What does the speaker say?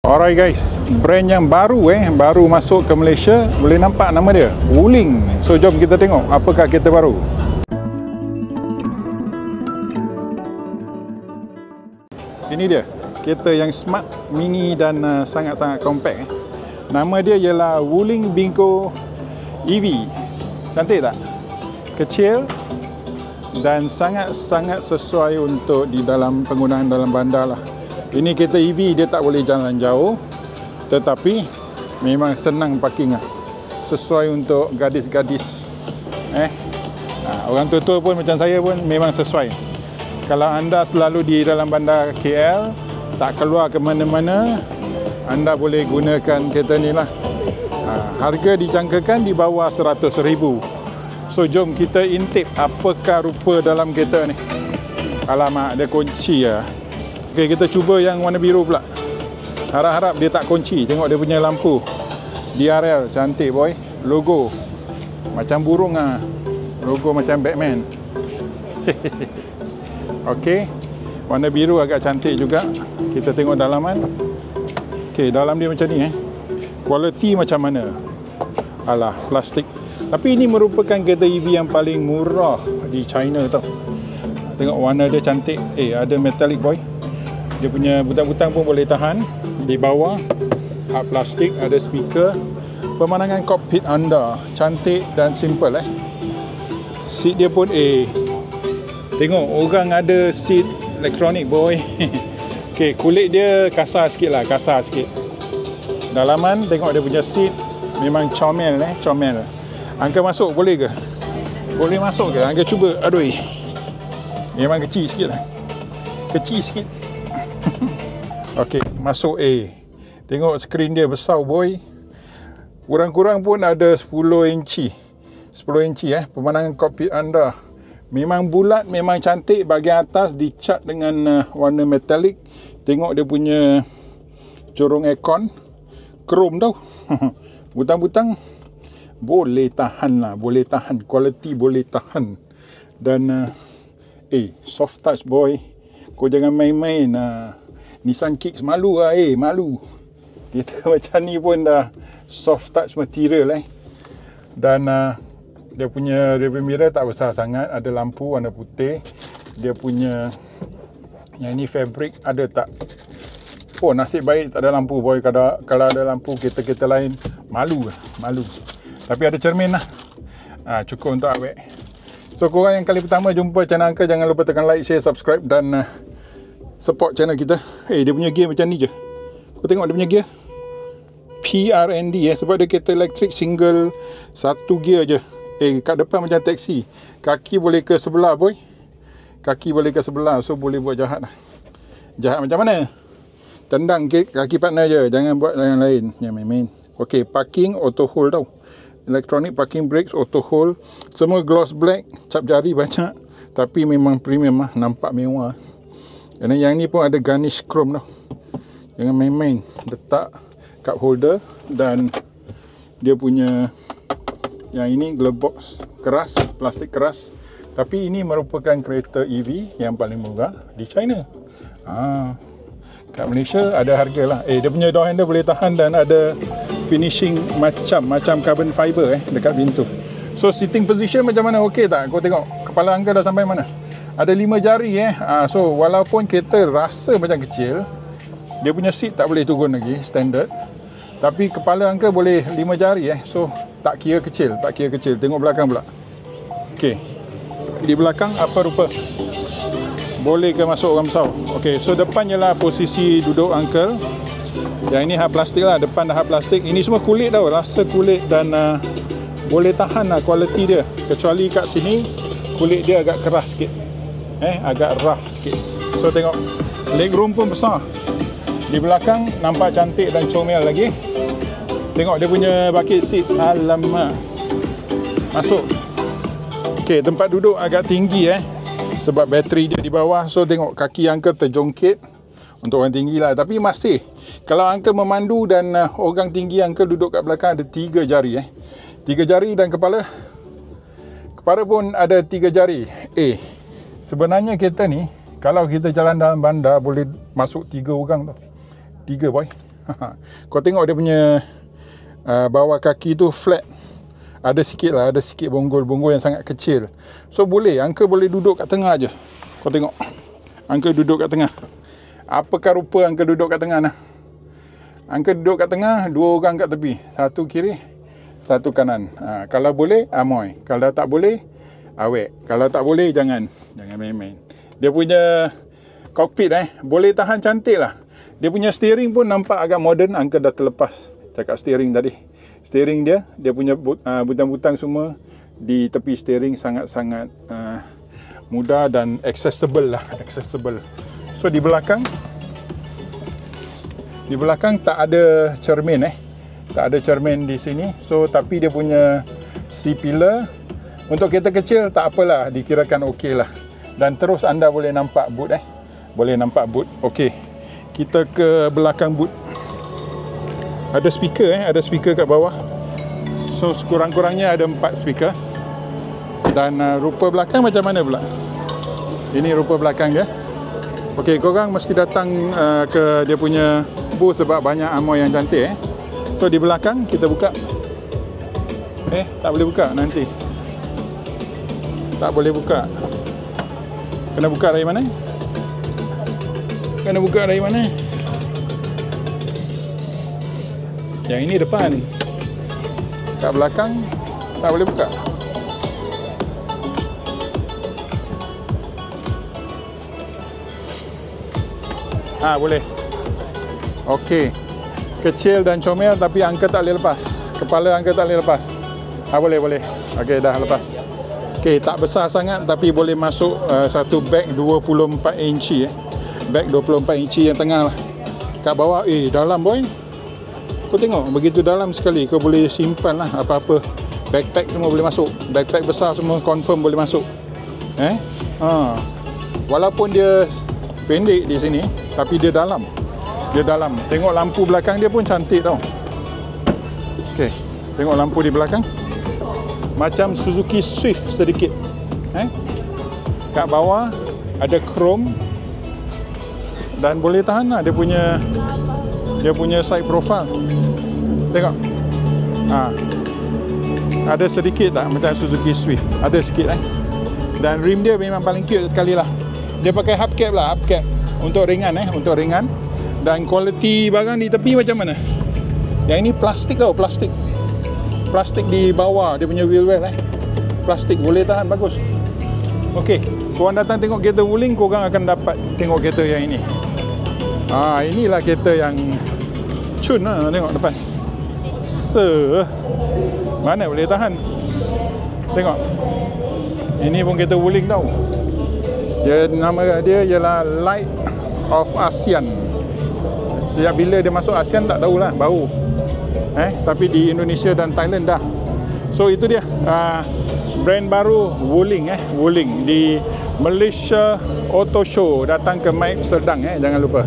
Alright guys, brand yang baru masuk ke Malaysia. Boleh nampak nama dia, Wuling. So jom kita tengok apakah kereta baru. Ini dia, kereta yang smart, mini dan sangat-sangat compact. Nama dia ialah Wuling Bingo EV. Cantik tak? Kecil dan sangat-sangat sesuai untuk di dalam penggunaan dalam bandar lah. Ini kereta EV, dia tak boleh jalan jauh, tetapi memang senang parking lah. Sesuai untuk gadis-gadis. Orang tua-tua pun macam saya pun memang sesuai. Kalau anda selalu di dalam bandar KL, tak keluar ke mana-mana, anda boleh gunakan kereta ni lah. Harga dijangkakan di bawah 100,000. So jom kita intip apakah rupa dalam kereta ni. Alamak, ada kunci lah. Okey, kita cuba yang warna biru pula. Harap-harap dia tak kunci. Tengok dia punya lampu DRL, cantik boy. Logo macam burung ah. Logo macam Batman. Okey, warna biru agak cantik juga. Kita tengok dalaman. Okey, dalam dia macam ni Quality macam mana? Alah, plastik. Tapi ini merupakan kereta EV yang paling murah di China tau. Tengok warna dia cantik. Ada metallic boy. Dia punya butang-butang pun boleh tahan. Di bawah plastik, ada speaker. Pemandangan kokpit anda cantik dan simple Seat dia pun tengok orang ada seat elektronik boy. Okey, kulit dia kasar sikit lah, kasar sikit. Dalaman tengok dia punya seat memang comel comel. Angka masuk boleh ke? Boleh masuk ke? Angka cuba. Aduh. Memang kecil sikit lah. Kecil sikit. Okey, masuk Tengok skrin dia besar boy. Kurang-kurang pun ada 10 inci. 10 inci pemandangan kokpit anda. Memang bulat, memang cantik. Bahagian atas dicat dengan warna metalik. Tengok dia punya corong aircon. Krom tau. Butang-butang boleh tahan lah. Boleh tahan. Quality boleh tahan. Dan soft touch boy. Kau jangan main-main. Nissan Kicks malu lah malu. Kita macam ni pun dah soft touch material Dan dia punya rearview mirror tak besar sangat. Ada lampu warna putih. Dia punya yang ni fabric ada tak? Oh, nasib baik tak ada lampu boy. Kalau ada lampu kereta-kereta lain malu. Tapi ada cermin lah. Cukup untuk awet. So korang yang kali pertama jumpa channel Uncle, jangan lupa tekan like, share, subscribe dan support channel kita. Dia punya gear macam ni je. Kau tengok dia punya gear PRND sebab dia kereta elektrik single, satu gear je. Kat depan macam taksi. Kaki boleh ke sebelah boy. Kaki boleh ke sebelah. So boleh buat jahat lah. Jahat macam mana? Tendang kaki partner je. Jangan buat yang lain. Yang main-main. Okey, parking auto hold tau. Electronic parking brakes auto hold. Semua gloss black. Cap jari banyak. Tapi memang premium lah. Nampak mewah. Dan yang ni pun ada garnish chrome tau. Jangan main-main. Letak cup holder. Dan dia punya yang ini glove box keras, plastik keras. Tapi ini merupakan kereta EV yang paling murah di China. Kat Malaysia ada harga lah. Dia punya door handle boleh tahan dan ada finishing macam carbon fiber dekat pintu. So sitting position macam mana? Okey tak? Kau tengok kepala Angka dah sampai mana? Ada 5 jari So walaupun kereta rasa macam kecil, dia punya seat tak boleh turun lagi standard. Tapi kepala Angka boleh 5 jari So tak kira kecil. Tengok belakang pula. Okey. Di belakang apa rupa? Boleh ke masuk orang besar? Okey, so depan ialah posisi duduk Uncle. Yang ini hard plastik lah. Depan dah hard plastik. Ini semua kulit tau. Rasa kulit dan boleh tahan lah kualiti dia. Kecuali kat sini kulit dia agak keras sikit. Agak rough sikit. So tengok legroom pun besar. Di belakang nampak cantik dan comel lagi. Tengok dia punya bucket seat. Alamak. Masuk. Okey, tempat duduk agak tinggi sebab bateri dia di bawah. So tengok kaki Uncle terjongkit. Untuk orang tinggi lah. Tapi masih, kalau Uncle memandu dan orang tinggi Uncle duduk kat belakang, ada 3 jari 3 jari dan kepala pun ada 3 jari. Sebenarnya kereta ni kalau kita jalan dalam bandar boleh masuk 3 orang tau. 3 boy. Kau tengok dia punya bawah kaki tu flat. Ada sikit lah, ada sikit bonggol-bonggol yang sangat kecil. So boleh, Uncle boleh duduk kat tengah je. Kau tengok, Uncle duduk kat tengah. Apakah rupa Uncle duduk kat tengah nah? Uncle duduk kat tengah, 2 orang kat tepi. Satu kiri, satu kanan. Kalau boleh, amoy. Kalau tak boleh, awet. Kalau tak boleh, jangan main-main. Dia punya cockpit boleh tahan cantik lah. Dia punya steering pun nampak agak moden. Uncle dah terlepas cakap steering tadi. Steering dia punya butang-butang semua di tepi steering sangat-sangat mudah dan accessible lah. Accessible. So di belakang tak ada cermin tak ada cermin di sini. So tapi dia punya C-pillar untuk kereta kecil tak apalah, dikirakan okey lah. Dan terus anda boleh nampak boot boleh nampak boot. Okey, kita ke belakang boot. Ada speaker ada speaker kat bawah. So sekurang-kurangnya ada 4 speaker. Dan rupa belakang macam mana pula? Ini rupa belakang dia. Okey, korang mesti datang ke dia punya booth sebab banyak amoy yang cantik So di belakang kita buka. Tak boleh buka nanti. Tak boleh buka. Kena buka dari mana? Kena buka dari mana? Yang ini depan. Kat belakang tak boleh buka. Boleh. Okey. Kecil dan comel tapi Uncle tak boleh lepas. Kepala Uncle tak boleh lepas. Boleh. Okey, dah lepas. Okey, tak besar sangat tapi boleh masuk satu bag 24 inci Bag 24 inci yang tengah lah. Kat bawah dalam boy. Kau tengok begitu dalam sekali. Kau boleh simpan lah apa-apa. Backpack semua boleh masuk. Backpack besar semua confirm boleh masuk. Walaupun dia pendek di sini tapi dia dalam. Dia dalam. Tengok lampu belakang dia pun cantik tau. Okey, tengok lampu di belakang. Macam Suzuki Swift sedikit. Kat bawah ada chrome dan boleh tahan lah dia punya side profile. Tengok. Ada sedikit tak macam Suzuki Swift. Ada sikit Dan rim dia memang paling cute sekali lah. Dia pakai hubcap lah, hubcap untuk ringan untuk ringan. Dan kualiti barang di tepi macam mana? Yang ini plastik tau, plastik. Plastik di bawah dia punya wheel well Plastik boleh tahan bagus. Okey, korang datang tengok kereta Wuling, korang akan dapat tengok kereta yang ini. Inilah kereta yang cun lah, tengok depan. Mana boleh tahan. Tengok. Ini pun kereta Wuling tau. Nama dia ialah Light of ASEAN. Sejak bila dia masuk ASEAN tak tahulah, baru. Tapi di Indonesia dan Thailand dah. So itu dia brand baru Wuling Wuling di Malaysia Auto Show. Datang ke Maib Serdang jangan lupa.